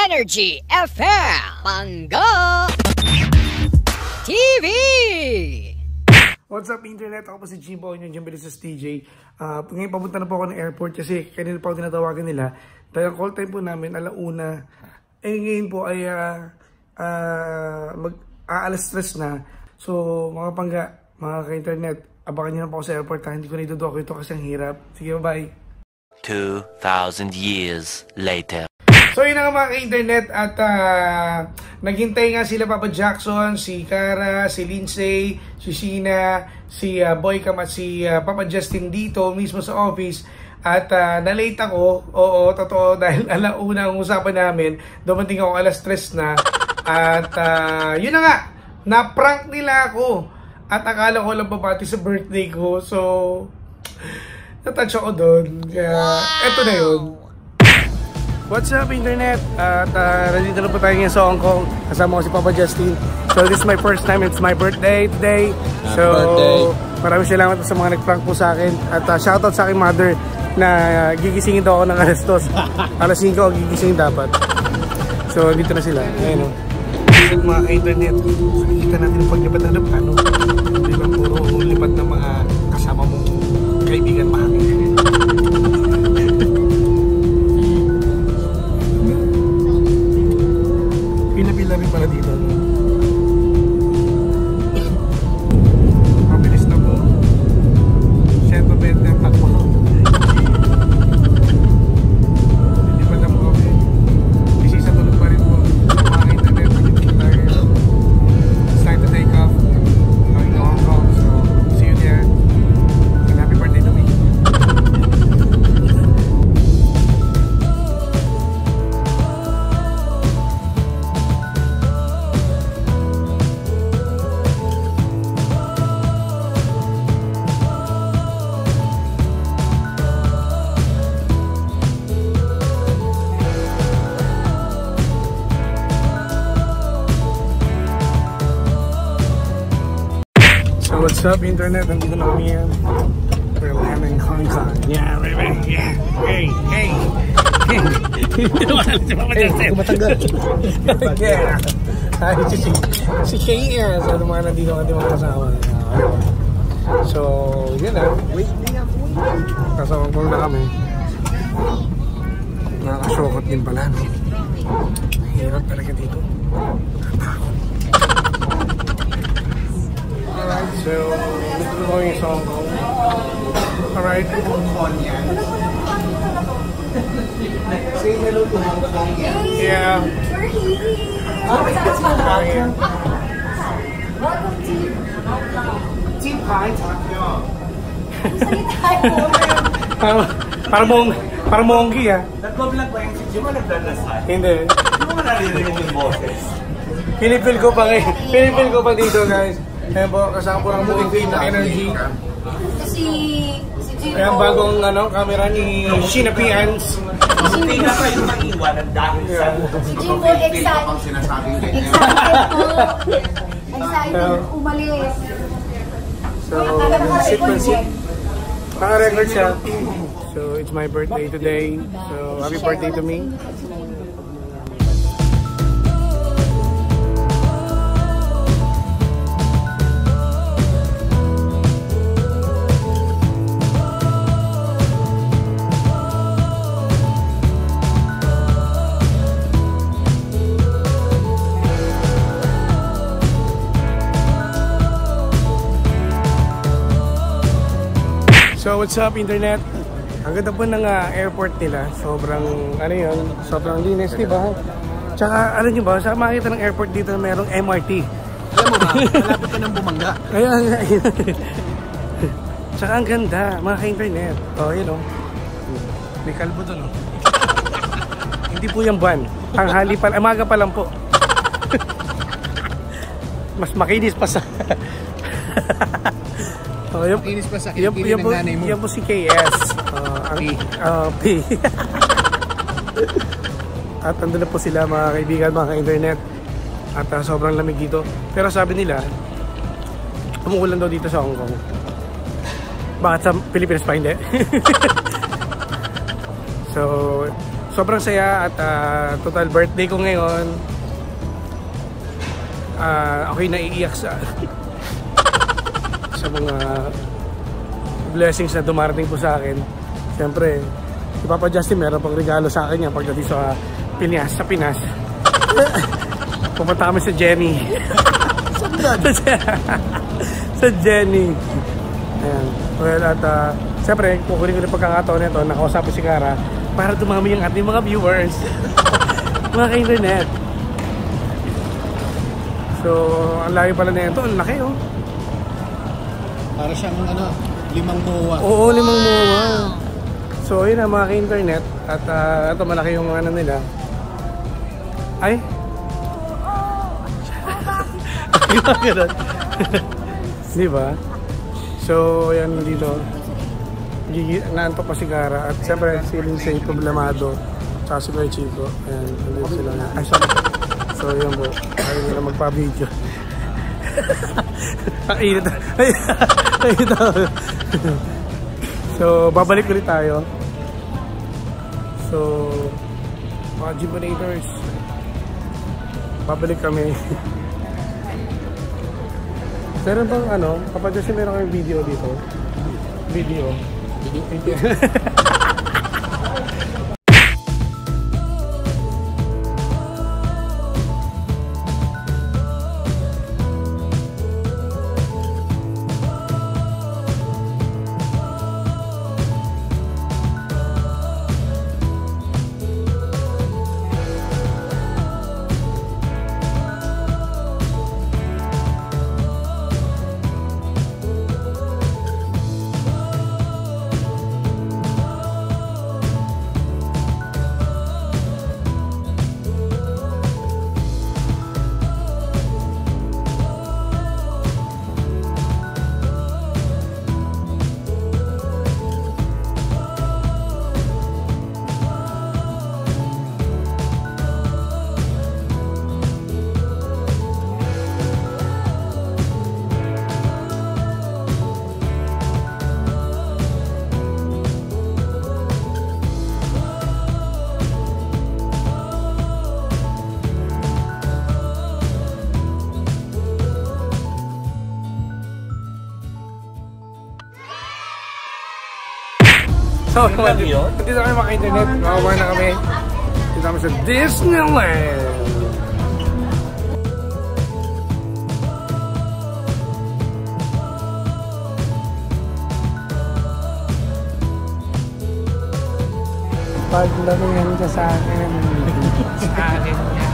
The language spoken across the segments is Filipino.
Energy FM Mangga TV. What's up internet? Ako po si Jimbo, yung Jambelis TJ. Ngayon papunta na po ako ng airport kasi kanina pa ako tinatawagan nila. Dahil ang call time po namin, alauna. Ngayon po ay alas 3 na. So mga pangga, mga ka-internet, abangan nyo na po ako sa airport ha. Hindi ko na idudoko ito kasi ang hirap. Sige, bye. 2,000 years later. So yun na nga mga ka-internet at naghintay nga sila Papa Jackson, si Cara, si Lindsay, si Sheena, si Boycam at si Papa Justin dito mismo sa office. At na-late ako, oo, totoo, dahil alauna ang usapan namin, dumating ako alas 3 na. At yun na nga, na-prank nila ako. At akala ko lang babati sa birthday ko, so natouch ako doon. Kaya eto na yun. What's up internet? At nandito na po tayo ngayon sa Hong Kong. Kasama ko si Papa Justin. So this is my first time. It's my birthday today. So maraming salamat sa mga nag-prank po sa akin. At shoutout sa aking mother na gigisingin daw ako ng alas 2. Alas 5 ako gigisingin dapat. So dito na sila. Ayan o. Mga ka-internet, nakikita natin yung paglipat ng ano. Di ba puro lipat ng mga kasama mong kaibigan mahangin. Pila-pila rin pala dito. Mabilis na po. 120 ang takbo. Hindi pa na po kami. Busy sa tulog pa rin po. Mga internet, it's time to take off. Going to Hong Kong. So, see you there. And happy birthday to me. So what's up internet? Nandito na kami yan. We're landing in Hong Kong. Yeah, baby. Yeah. Hey, hey. Hindi naman alam si Papa Justin. Kumatanggal. Yeah. Si KR. So naman nandito ka mga kasama. So, yun na. Nasa Hong Kong na kami. Nakakasokot din pala, no? Hirap talaga dito. Alright, so dito na kami sa Hong Kong. Alright. Say hello to Hong Kong. Yeah. Welcome to Hong Kong. Team Pie. Para monggi ah. Nagbablog ba yung si Jimo nagdadasal? Hindi. Hindi mo naririnig yung boses. Pinipil ko pa dito guys. Ayan po, kasama po ng moving na energy. Si Jimbo. Ayan bagong camera ni Sheena Pians. Hindi na kayo nang-iwanan dahil sa Si Jimbo excited. Excited po. Excited umalis. So, sit. Naka-record siya. So, it's my birthday today. So, happy birthday to me. So what's up internet? Ang ganda po ng airport nila. Sobrang sobrang linis, di ba? Tsaka alam niyo ba, sa makita ng airport dito na mayroong MRT. Alam mo ba, malapit ka ng Bumanga. Ayan. Tsaka ang ganda, mga ka-internet. Oh, yun o. May kalbo doon o. Hindi po yung buwan. Tanghali pa, amaga pa lang po. Mas makinis pa sa... Oh, Inis pa sa kilikili ng nanay mo. Yan po si KS. P. At andun na po sila mga kaibigan, mga ka-internet. At sobrang lamig dito. Pero sabi nila, umuulan daw dito sa Hong Kong. Bakit sa Pilipinas pa hindi? So sobrang saya at total birthday ko ngayon. Ako'y naiiyak sa mga blessings na dumarating po sa akin. Siyempre, si Papa Justin meron pang regalo sa akin yan pagdating sa Pinas. Pumunta kami sa Jenny. Sa Jenny. Ayan. Well, at siyempre, kukunin ko na pagkakataon nito, nakausap ko si Cara para dumami yung ating mga viewers. Mga ka-internet. So, ang laki pala na ito. Ang laki, oh. Para siyang 5 muwa. Oo, 5 muwa. So, yun ang mga ka-internet. At ito, malaki yung nila. Ay! Diba? So, yan dito. Naantok pa si Cara. At siyempre, si Lindsay problemado. Tsaka si Kuya Chico. Ayan, nandito sila na. Ay, sorry. So, yun po. Ayaw nila magpa-video. Ay, so, babalik ulit tayo. So, mga Jimonators, babalik kami. Meron bang kapag kasi meron kayong video dito? Video. So, dito kami maka-internet. Makakuha na kami. Dito kami sa Disneyland. Paglaruin ka sa akin. Sa akin niya.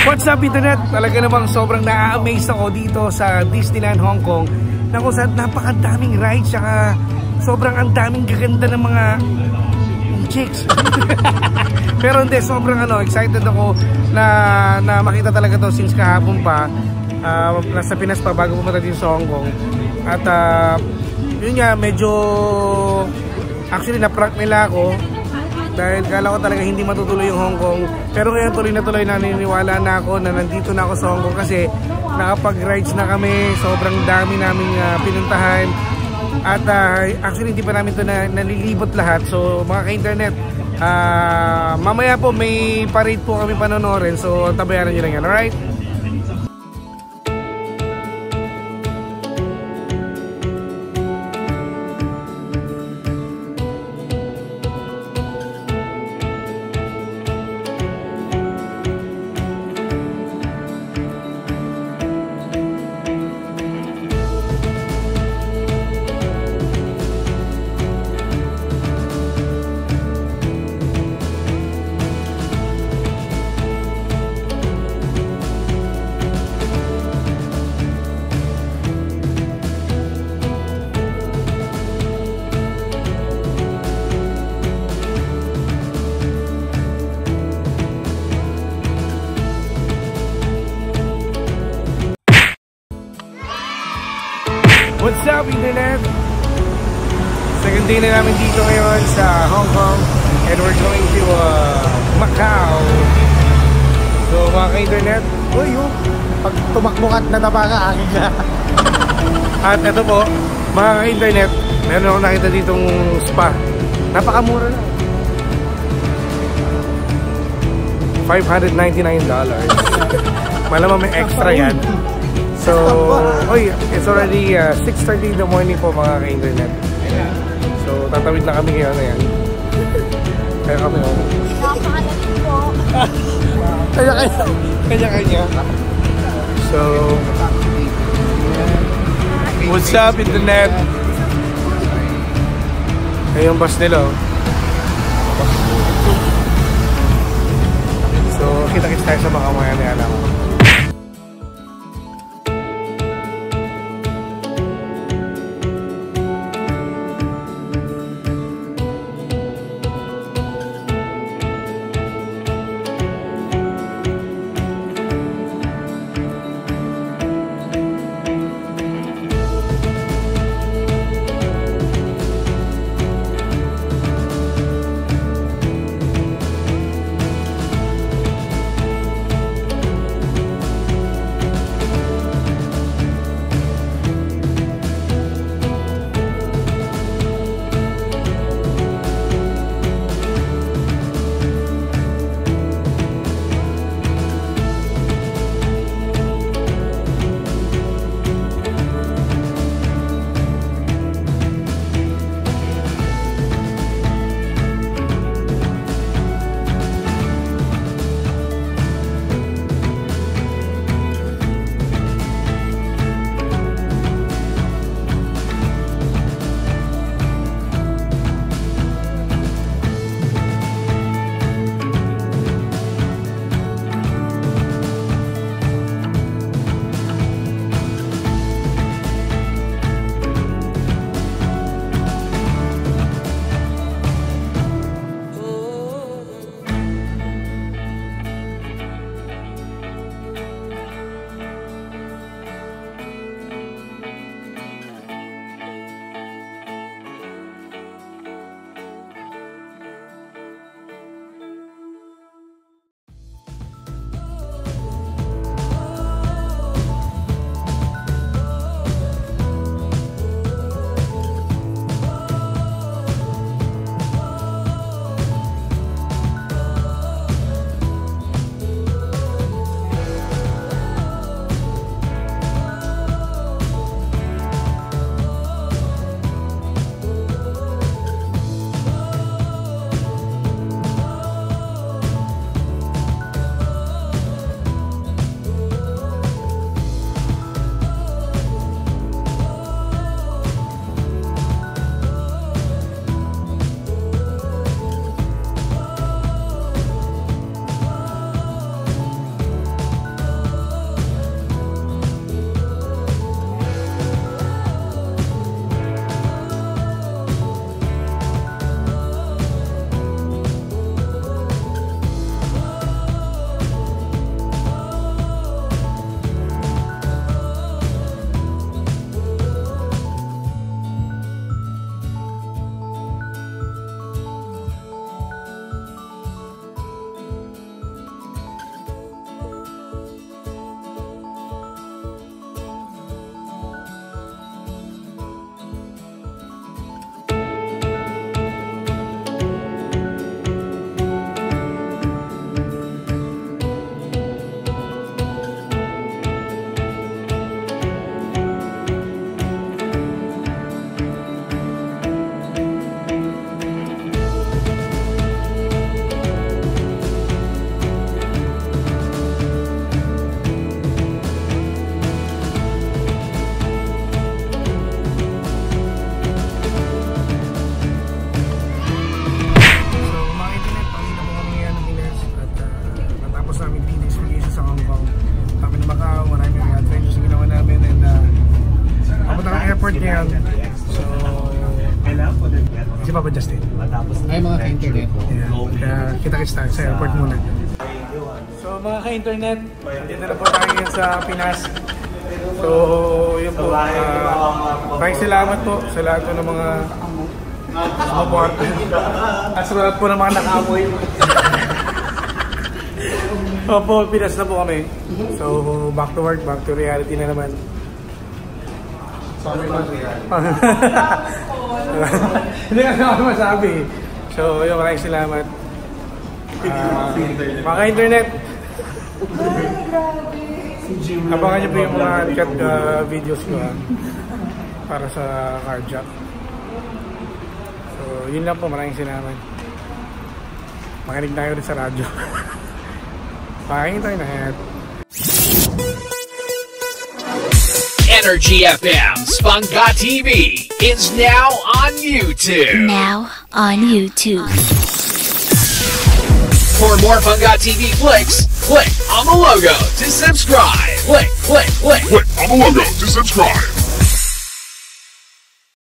What's up internet? Talaga namang sobrang na-amaze ako dito sa Disneyland Hong Kong na kung saan napakadaming rides saka sobrang ang daming gaganda ng mga chicks. Pero hindi, sobrang excited ako na makita talaga to since kahapon pa. Nasa Pinas pa bago pumunta dito sa Hong Kong. At yun nga, medyo actually na-prank nila ako dahil kala ko talaga hindi matutuloy yung Hong Kong. Pero ngayon tuloy na tuloy, naniniwala na ako na nandito na ako sa Hong Kong kasi nakapag-rides na kami. Sobrang dami naming pinuntahan. At actually hindi pa namin ito nalilibot lahat. So mga ka-internet, mamaya po may parade po kami panonorin. So tabayaran nyo lang yan, alright? Ending na namin dito ngayon sa Hong Kong and we're going to Macau. So mga ka-internet, Pag tumakbo ka at natapa ka, akin ka. at ito po, mga ka-internet, meron akong nakita ditong spa. Napakamura lang. $599. Malamang may extra yan. So, it's already 6:30 in the morning po mga ka-internet. So, tatawid na kami ngayon na yan. Kaya kami Napakalaking po. Kanya-kanya. So, what's up internet? Ayun yung bus nila. So, kita-kits tayo sa mga maya-maya lang. Si Papa Justin. Ay, mga ka-internet. Kaya kita-kits tayo sa airport muna. So mga ka-internet, dito na po tayo ngayon sa Pinas. So yun po, maraming salamat po sa lahat po ng mga Sa mga kwarto. Astronaut po ng mga nakamoy. Opo, Pinas na po kami. So, back to work, back to reality na naman. Sorry man, Hindi ka naman masabi. So, yun, maraming salamat. Mga internet. Abangan niyo po yung mga cut videos ko para sa carjack. So, yun lang po. Maraming salamat. Makinig tayo rin sa radyo. Makinig tayo na yan. Energy FM's Bangga TV is now on YouTube. For more Bangga TV flicks, click on the logo to subscribe. Click on the logo to subscribe.